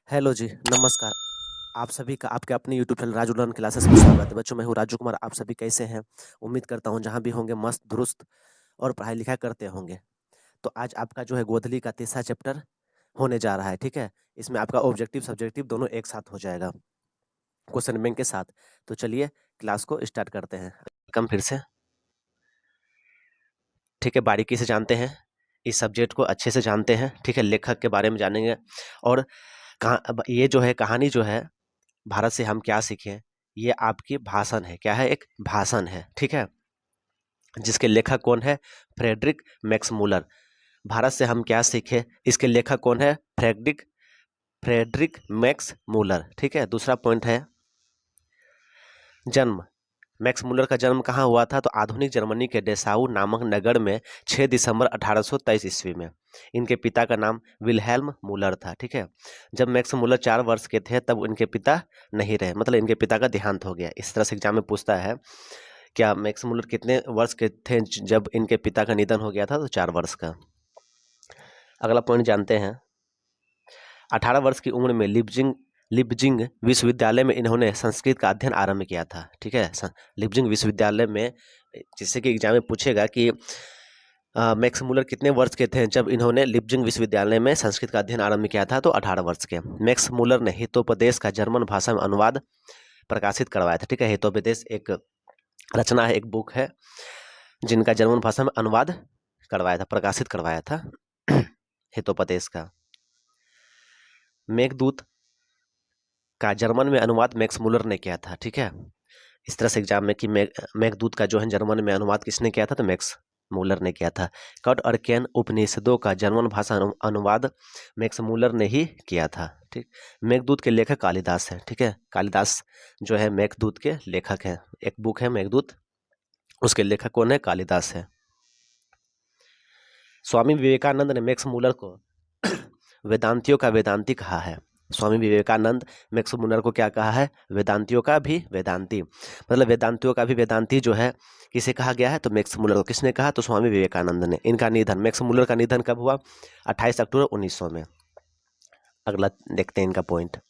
Hello जी, नमस्कार। आप सभी का आपके अपने YouTube channel Raju learn classes में स्वागत है। बच्चों, मैं हूँ राजू कुमार। आप सभी कैसे हैं? उम्मीद करता हूँ जहाँ भी होंगे मस्त दुरुस्त और पढ़ाई लिखाई करते होंगे। तो आज आपका जो है गोधली का तीसरा चैप्टर होने जा रहा है, ठीक है। इसमें आपका ऑब्जेक्टिव सब्जेक्टिव दोनों एक साथ हो जाएगा, क्वेश्चन बैंक के साथ। तो चलिए क्लास को स्टार्ट करते हैं। कम फिर से, ठीक है, बारीकी से जानते हैं, इस सब्जेक्ट को अच्छे से जानते हैं, ठीक है। लेखक के बारे में जानेंगे और कहाँ अब ये जो है कहानी जो है भारत से हम क्या सीखें, ये आपकी भाषण है। क्या है? एक भाषण है, ठीक है, जिसके लेखक कौन है? Frederick Max Muller. भारत से हम क्या सीखे, इसके लेखक कौन है? फ्रेडरिक फ्रेडरिक मैक्स मूलर, ठीक है। दूसरा पॉइंट है जन्म। मैक्स मूलर का जन्म कहाँ हुआ था? तो आधुनिक जर्मनी के डेसाउ नामक नगर में 6 दिसंबर 1823 ईस्वी में। इनके पिता का नाम विल्हेल्म मूलर था, ठीक है। जब मैक्स मूलर 4 वर्ष के थे तब इनके पिता नहीं रहे, मतलब इनके पिता का देहांत हो गया। इस तरह से एग्जाम में पूछता है, क्या मैक्स मूलर कितने वर्ष के थे जब इनके पिता का निधन हो गया था? तो 4 वर्ष का। अगला पॉइंट जानते हैं। 18 वर्ष की उम्र में लिपजिंग लिपजिंग विश्वविद्यालय में इन्होंने संस्कृत का अध्ययन आरंभ किया था, ठीक है। लिपजिंग विश्वविद्यालय में, जिससे कि एग्जाम में पूछेगा कि मैक्स मूलर कितने वर्ष के थे जब इन्होंने लिपजिंग विश्वविद्यालय में संस्कृत का अध्ययन आरंभ किया था? तो 18 वर्ष के। मैक्स मूलर ने हितोपदेश का जर्मन भाषा में अनुवाद प्रकाशित करवाया था, ठीक है। हितोपदेश एक रचना है, एक बुक है, जिनका जर्मन भाषा में अनुवाद करवाया था, प्रकाशित करवाया था हितोपदेश का। मेघदूत का जर्मन में अनुवाद मैक्स मूलर ने किया था, ठीक है। इस तरह से एग्जाम में कि मेघदूत का जो है जर्मन में अनुवाद किसने किया था? तो मैक्स मूलर ने किया था। कट और केन उपनिषदों का जर्मन भाषा अनुवाद मैक्स मूलर ने ही किया था, ठीक। मेघदूत के लेखक कालिदास है, ठीक है। कालिदास जो है मेघदूत के लेखक हैं। एक बुक है मेघदूत, उसके लेखक कौन है? कालिदास है। स्वामी विवेकानंद ने मैक्स मूलर को वेदांतियों का वेदांती कहा है। स्वामी विवेकानंद मैक्स मूलर को क्या कहा है? वेदांतियों का भी वेदांती। मतलब वेदांतियों का भी वेदांती जो है किसे कहा गया है? तो मैक्स मूलर को। किसने कहा? तो स्वामी विवेकानंद ने। इनका निधन, मैक्स मूलर का निधन कब हुआ? 28 अक्टूबर 1900 में। अगला देखते हैं इनका पॉइंट।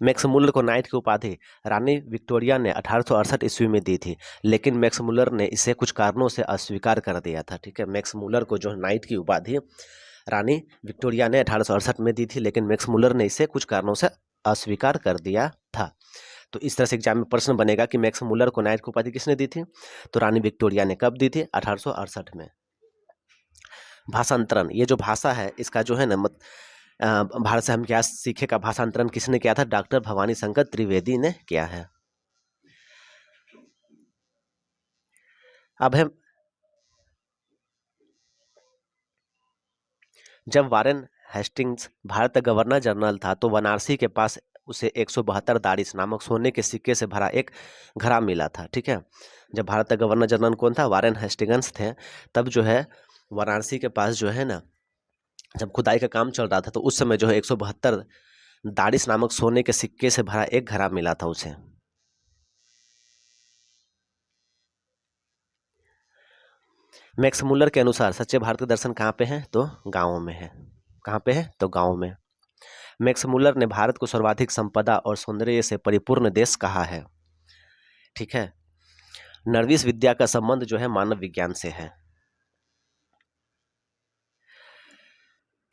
मैक्स मूलर को नाइट की उपाधि रानी विक्टोरिया ने 1868 ईस्वी में दी थी, लेकिन मैक्स मूलर ने इसे कुछ कारणों से अस्वीकार कर दिया था, ठीक है। मैक्स मूलर को जो नाइट की उपाधि रानी विक्टोरिया ने 1868 में दी थी, लेकिन मैक्स मूलर ने इसे कुछ कारणों से अस्वीकार कर दिया था। तो इस तरह से एग्जाम में प्रश्न बनेगा कि मैक्स मूलर को नाइट की उपाधि किसने दी थी? तो रानी विक्टोरिया ने। कब दी थी? 1868 में। भाषांतरण, ये जो भाषा है इसका जो है ना भारत से हम क्या सीखे का भाषांतरण किसने किया था? डॉक्टर भवानी शंकर त्रिवेदी ने किया है। अब हम जब वारेन हेस्टिंग्स भारत का गवर्नर जनरल था तो वाराणसी के पास उसे 172 दारिस नामक सोने के सिक्के से भरा एक घड़ा मिला था, ठीक है। जब भारत का गवर्नर जनरल कौन था? वारेन हेस्टिंग्स थे। तब जो है वाराणसी के पास जो है ना, जब खुदाई का काम चल रहा था तो उस समय जो है 172 दारिस नामक सोने के सिक्के से भरा एक घड़ा मिला था उसे। मैक्स मूलर के अनुसार सच्चे भारत के दर्शन कहाँ पे हैं? तो गाँवों में है। कहाँ पे है? तो गाँव में। मैक्स मूलर ने भारत को सर्वाधिक संपदा और सौंदर्य से परिपूर्ण देश कहा है, ठीक है। नरविश विद्या का संबंध जो है मानव विज्ञान से है।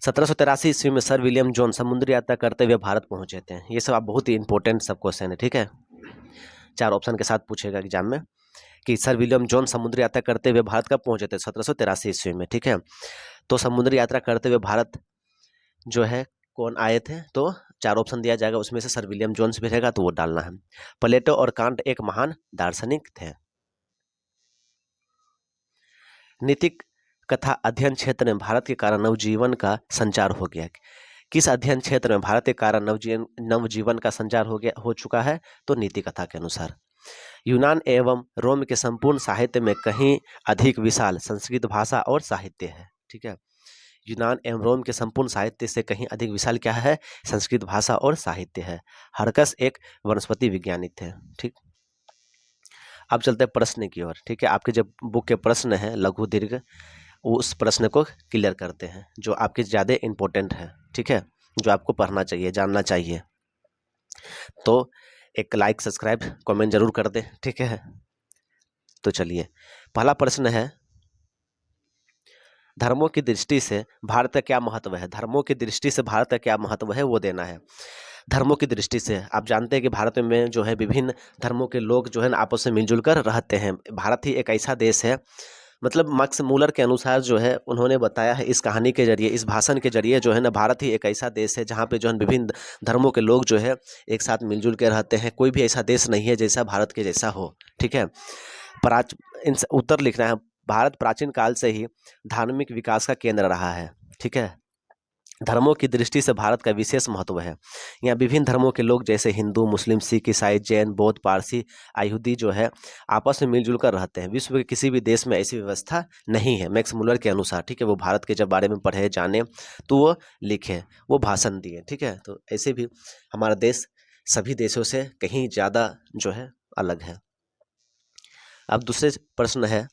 1783 ईस्वी में सर विलियम जॉन समुद्री यात्रा करते हुए भारत पहुंचे थे। ये सब आप बहुत ही इंपॉर्टेंट सब क्वेश्चन है, ठीक है। 4 ऑप्शन के साथ पूछेगा एग्जाम में कि सर विलियम जॉन समुद्री यात्रा करते हुए भारत कब पहुंचे थे? 1783 ईस्वी में, ठीक है। तो समुद्री यात्रा करते हुए भारत जो है कौन आए थे? तो 4 ऑप्शन दिया जाएगा, उसमें से सर विलियम जोन्स भी रहेगा तो वो डालना है। प्लेटो और कांट एक महान दार्शनिक थे। नीतिक कथा अध्ययन क्षेत्र में भारत के कारण नवजीवन का संचार हो गया। किस अध्ययन क्षेत्र में भारत के कारण नवजीवन का संचार हो चुका है? तो नीति कथा के अनुसार। यूनान एवं रोम के संपूर्ण साहित्य में कहीं अधिक विशाल संस्कृत भाषा और साहित्य है, ठीक है। यूनान एवं रोम के संपूर्ण साहित्य से कहीं अधिक विशाल क्या है? संस्कृत भाषा और साहित्य है। हरकस एक वनस्पति वैज्ञानिक थे, ठीक। अब चलते हैं प्रश्न की ओर, ठीक है। आपके जब बुक के प्रश्न है लघु दीर्घ, उस प्रश्न को क्लियर करते हैं जो आपके ज़्यादा इंपॉर्टेंट है, ठीक है। जो आपको पढ़ना चाहिए, जानना चाहिए। तो एक लाइक, सब्सक्राइब, कमेंट जरूर कर दें, ठीक है। तो चलिए, पहला प्रश्न है, धर्मों की दृष्टि से भारत का क्या महत्व है। धर्मों की दृष्टि से भारत का क्या महत्व है वो देना है। धर्मों की दृष्टि से आप जानते हैं कि भारत में जो है विभिन्न धर्मों के लोग जो है ना आपस में मिलजुल कर रहते हैं। भारत ही एक ऐसा देश है, मतलब मैक्स मुलर के अनुसार जो है उन्होंने बताया है इस कहानी के जरिए, इस भाषण के जरिए जो है ना, भारत ही एक ऐसा देश है जहाँ पे जो है विभिन्न धर्मों के लोग जो है एक साथ मिलजुल के रहते हैं। कोई भी ऐसा देश नहीं है जैसा भारत के जैसा हो, ठीक है। प्राच उत्तर लिखना है, भारत प्राचीन काल से ही धार्मिक विकास का केंद्र रहा है, ठीक है। धर्मों की दृष्टि से भारत का विशेष महत्व है। यहाँ विभिन्न धर्मों के लोग जैसे हिंदू, मुस्लिम, सिख, ईसाई, जैन, बौद्ध, पारसी, यहूदी जो है आपस में मिलजुल कर रहते हैं। विश्व के किसी भी देश में ऐसी व्यवस्था नहीं है, मैक्स मुलर के अनुसार, ठीक है। वो भारत के जब बारे में पढ़े, जाने, तो वो लिखे, वो भाषण दिए, ठीक है। तो ऐसे भी हमारा देश सभी देशों से कहीं ज़्यादा जो है अलग है। अब दूसरे प्रश्न है,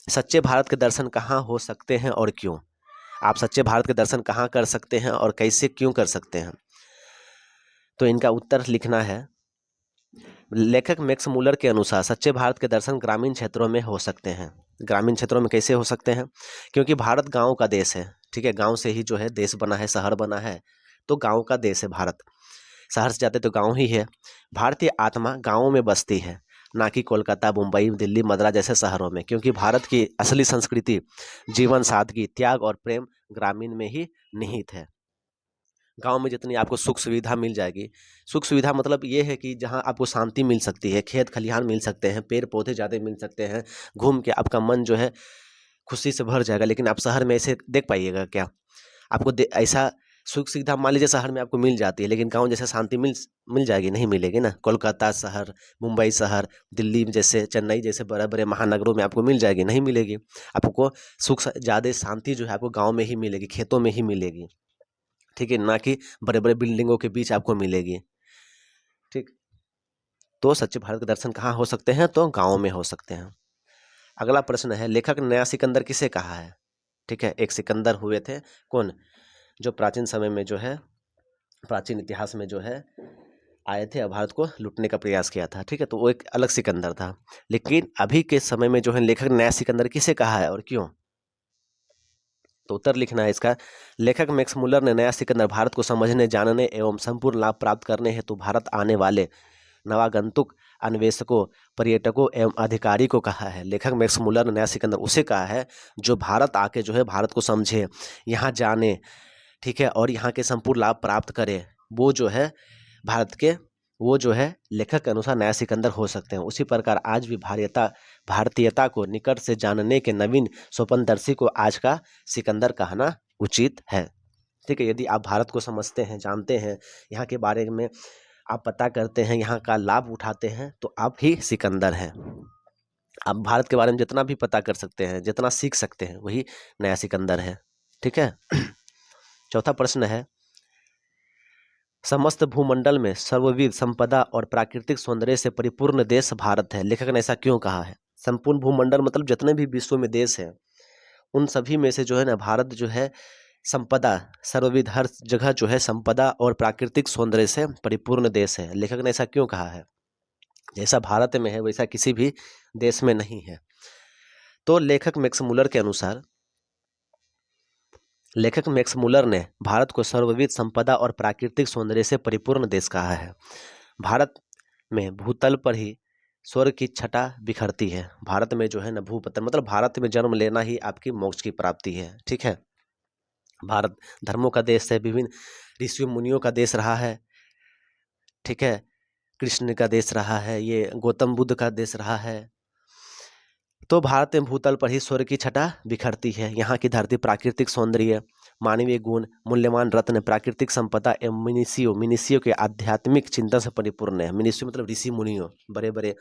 सच्चे भारत के दर्शन कहाँ हो सकते हैं और क्यों। आप सच्चे भारत के दर्शन कहाँ कर सकते हैं और कैसे, क्यों कर सकते हैं। तो इनका उत्तर लिखना है, लेखक मैक्स मुलर के अनुसार सच्चे भारत के दर्शन ग्रामीण क्षेत्रों में हो सकते हैं। ग्रामीण क्षेत्रों में कैसे हो सकते हैं, क्योंकि भारत गांव का देश है, ठीक है। गांव से ही जो है देश बना है, शहर बना है, तो गांव का देश है भारत। शहर से जाते तो गांव ही है। भारतीय आत्मा गांवों में बसती है, ना कि कोलकाता, मुंबई, दिल्ली, मद्रास जैसे शहरों में, क्योंकि भारत की असली संस्कृति, जीवन सादगी, त्याग और प्रेम ग्रामीण में ही निहित है। गांव में जितनी आपको सुख सुविधा मिल जाएगी, सुख सुविधा मतलब ये है कि जहां आपको शांति मिल सकती है, खेत खलिहान मिल सकते हैं, पेड़ पौधे ज़्यादा मिल सकते हैं, घूम के आपका मन जो है खुशी से भर जाएगा। लेकिन आप शहर में ऐसे देख पाइएगा क्या, आपको ऐसा सुख सुविधा मान लीजिए शहर में आपको मिल जाती है, लेकिन गांव जैसे शांति मिल मिल जाएगी, नहीं मिलेगी ना। कोलकाता शहर, मुंबई शहर, दिल्ली जैसे, चेन्नई जैसे बड़े बड़े महानगरों में आपको मिल जाएगी, नहीं मिलेगी। आपको सुख ज़्यादा शांति जो है आपको गाँव में ही मिलेगी, खेतों में ही मिलेगी, ठीक है, ना कि बड़े बड़े बिल्डिंगों के बीच आपको मिलेगी, ठीक। तो सच्चे भारत के दर्शन कहाँ हो सकते हैं, तो गाँव में हो सकते हैं। अगला प्रश्न है, लेखक नया सिकंदर किसे कहा है। ठीक है, एक सिकंदर हुए थे, कौन, जो प्राचीन समय में जो है, प्राचीन इतिहास में जो है आए थे और भारत को लूटने का प्रयास किया था, ठीक है। तो वो एक अलग सिकंदर था। लेकिन अभी के समय में जो है लेखक नया सिकंदर किसे कहा है और क्यों। तो उत्तर लिखना है इसका, लेखक मैक्स मुलर ने नया सिकंदर भारत को समझने, जानने एवं संपूर्ण लाभ प्राप्त करने हेतु भारत आने वाले नवागंतुक अन्वेषकों, पर्यटकों एवं अधिकारी को कहा है। लेखक मैक्स मुलर ने नया सिकंदर उसे कहा है जो भारत आके जो है भारत को समझे, यहाँ जाने, ठीक है, और यहाँ के संपूर्ण लाभ प्राप्त करे, वो जो है भारत के, वो जो है लेखक के अनुसार नया सिकंदर हो सकते हैं। उसी प्रकार आज भी भारतीयता को निकट से जानने के नवीन स्वप्नदर्शी को आज का सिकंदर कहना उचित है, ठीक है। यदि आप भारत को समझते हैं, जानते हैं, यहाँ के बारे में आप पता करते हैं, यहाँ का लाभ उठाते हैं, तो आप ही सिकंदर हैं। आप भारत के बारे में जितना भी पता कर सकते हैं, जितना सीख सकते हैं, वही नया सिकंदर है, ठीक है। चौथा प्रश्न है, समस्त भूमंडल में सर्वविध संपदा और प्राकृतिक सौंदर्य से परिपूर्ण देश भारत है। लेखक ने ऐसा क्यों कहा है। संपूर्ण भूमंडल मतलब जितने भी विश्व में देश हैं, उन सभी में से जो है ना भारत जो है संपदा, सर्वविध, हर जगह जो है संपदा और प्राकृतिक सौंदर्य से परिपूर्ण देश है। लेखक ने ऐसा क्यों कहा है। जैसा भारत में है वैसा किसी भी देश में नहीं है। तो लेखक मैक्स मुलर के अनुसार, लेखक मैक्स मुलर ने भारत को सर्वविध संपदा और प्राकृतिक सौंदर्य से परिपूर्ण देश कहा है। भारत में भूतल पर ही स्वर्ग की छटा बिखरती है। भारत में जो है ना भूपतल मतलब भारत में जन्म लेना ही आपकी मोक्ष की प्राप्ति है, ठीक है। भारत धर्मों का देश है, विभिन्न ऋषियों मुनियों का देश रहा है, ठीक है। कृष्ण का देश रहा है, ये गौतम बुद्ध का देश रहा है। तो भारत में भूतल पर ही स्वर्ग की छटा बिखरती है। यहाँ की धरती प्राकृतिक सौंदर्य, मानवीय गुण, मूल्यवान रत्न, प्राकृतिक संपदा एवं मिनिसियों के आध्यात्मिक चिंतन से परिपूर्ण है। मिनिसियो मतलब ऋषि मुनियों, बड़े बड़े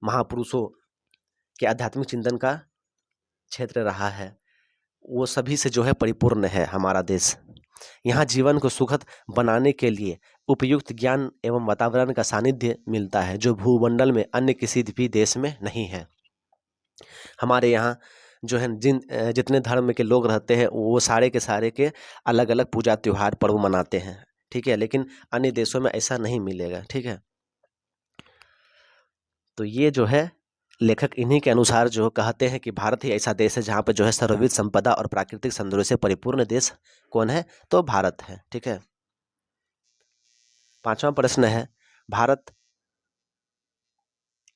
महापुरुषों के आध्यात्मिक चिंतन का क्षेत्र रहा है, वो सभी से जो है परिपूर्ण है हमारा देश। यहाँ जीवन को सुखद बनाने के लिए उपयुक्त ज्ञान एवं वातावरण का सानिध्य मिलता है, जो भूमंडल में अन्य किसी भी देश में नहीं है। हमारे यहाँ जो है जितने धर्म के लोग रहते हैं वो सारे के सारे के अलग अलग पूजा त्योहार पर्व मनाते हैं, ठीक है। लेकिन अन्य देशों में ऐसा नहीं मिलेगा, ठीक है। तो ये जो है लेखक इन्हीं के अनुसार जो कहते हैं कि भारत ही ऐसा देश है जहाँ पे जो है सर्वविध संपदा और प्राकृतिक सौंदर्य से परिपूर्ण देश कौन है, तो भारत है, ठीक है। 5वां प्रश्न है, भारत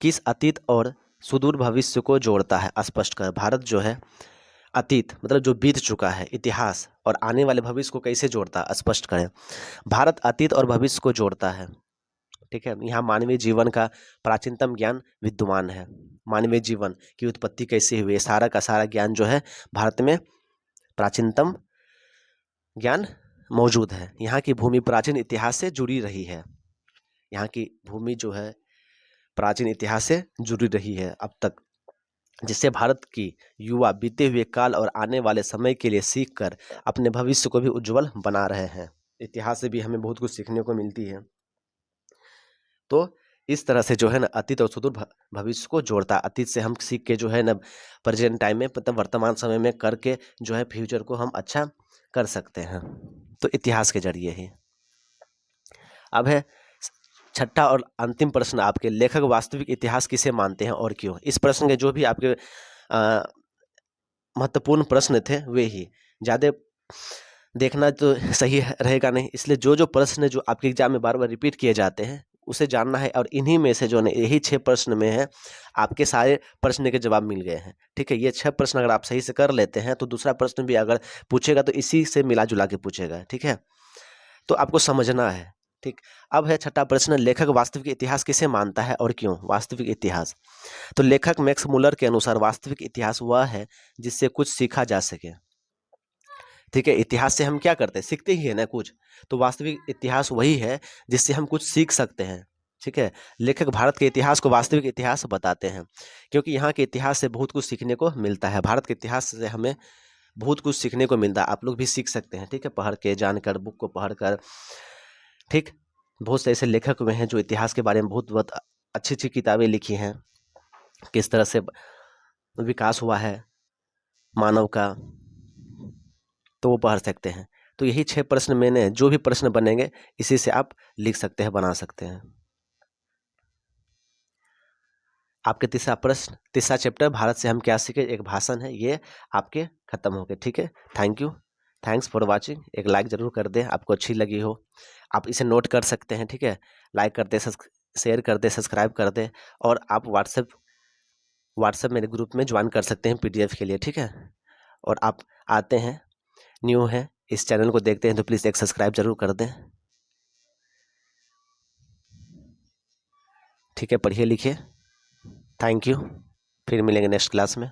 किस अतीत और सुदूर भविष्य को जोड़ता है, स्पष्ट कर। भारत जो है अतीत मतलब जो बीत चुका है इतिहास और आने वाले भविष्य को कैसे जोड़ता है, स्पष्ट करें। भारत अतीत और भविष्य को जोड़ता है, ठीक है। यहाँ मानवीय जीवन का प्राचीनतम ज्ञान विद्यमान है। मानवीय जीवन की उत्पत्ति कैसे हुई, सारा का सारा ज्ञान जो है भारत में प्राचीनतम ज्ञान मौजूद है। यहाँ की भूमि प्राचीन इतिहास से जुड़ी रही है। यहाँ की भूमि जो है प्राचीन इतिहास से जुड़ी रही है अब तक, जिससे भारत की युवा बीते हुए काल और आने वाले समय के लिए सीख कर अपने भविष्य को भी उज्जवल बना रहे हैं। इतिहास से भी हमें बहुत कुछ सीखने को मिलती है। तो इस तरह से जो है ना अतीत और सुदूर भविष्य को जोड़ता है। अतीत से हम सीख के जो है ना प्रेजेंट टाइम में मतलब वर्तमान समय में करके जो है फ्यूचर को हम अच्छा कर सकते हैं, तो इतिहास के जरिए ही। अब है छठा और अंतिम प्रश्न आपके, लेखक वास्तविक इतिहास किसे मानते हैं और क्यों। इस प्रश्न के जो भी आपके महत्वपूर्ण प्रश्न थे वे ही ज़्यादा देखना तो सही रहेगा नहीं, इसलिए जो जो प्रश्न जो आपके एग्जाम में बार बार रिपीट किए जाते हैं उसे जानना है। और इन्हीं में से जो है यही 6 प्रश्न में है आपके सारे प्रश्न के जवाब मिल गए हैं, ठीक है। ये 6 प्रश्न अगर आप सही से कर लेते हैं तो दूसरा प्रश्न भी अगर पूछेगा तो इसी से मिला जुला के पूछेगा, ठीक है। तो आपको समझना है, ठीक। अब है छठा प्रश्न, लेखक वास्तविक इतिहास किसे मानता है और क्यों। वास्तविक इतिहास, तो लेखक मैक्स मुलर के अनुसार वास्तविक इतिहास वह है जिससे कुछ सीखा जा सके, ठीक है। इतिहास से हम क्या करते हैं, सीखते ही है ना कुछ, तो वास्तविक इतिहास वही है जिससे हम कुछ सीख सकते हैं, ठीक है। लेखक भारत के इतिहास को वास्तविक इतिहास बताते हैं क्योंकि यहाँ के इतिहास से बहुत कुछ सीखने को मिलता है। भारत के इतिहास से हमें बहुत कुछ सीखने को मिलता है, आप लोग भी सीख सकते हैं, ठीक है, पढ़ के जानकर, बुक को पढ़कर, ठीक। बहुत से ऐसे लेखक हुए हैं जो इतिहास के बारे में बहुत बहुत अच्छी अच्छी किताबें लिखी हैं, किस तरह से विकास हुआ है मानव का, तो वो पढ़ सकते हैं। तो यही 6 प्रश्न मैंने, जो भी प्रश्न बनेंगे इसी से आप लिख सकते हैं, बना सकते हैं। आपके तीसरा प्रश्न, तीसरा चैप्टर भारत से हम क्या सीखे, एक भाषण है, ये आपके खत्म हो गए, ठीक है। Thank you, thanks for watching. एक लाइक जरूर कर दें आपको अच्छी लगी हो, आप इसे नोट कर सकते हैं, ठीक है। लाइक कर दें, शेयर कर दें, सब्सक्राइब कर दें, और आप व्हाट्सएप मेरे ग्रुप में ज्वाइन कर सकते हैं PDF के लिए, ठीक है। और आप आते हैं, न्यू है इस चैनल को देखते हैं तो प्लीज़ एक सब्सक्राइब जरूर कर दें, ठीक है। पढ़िए लिखिए, थैंक यू, फिर मिलेंगे नेक्स्ट क्लास में।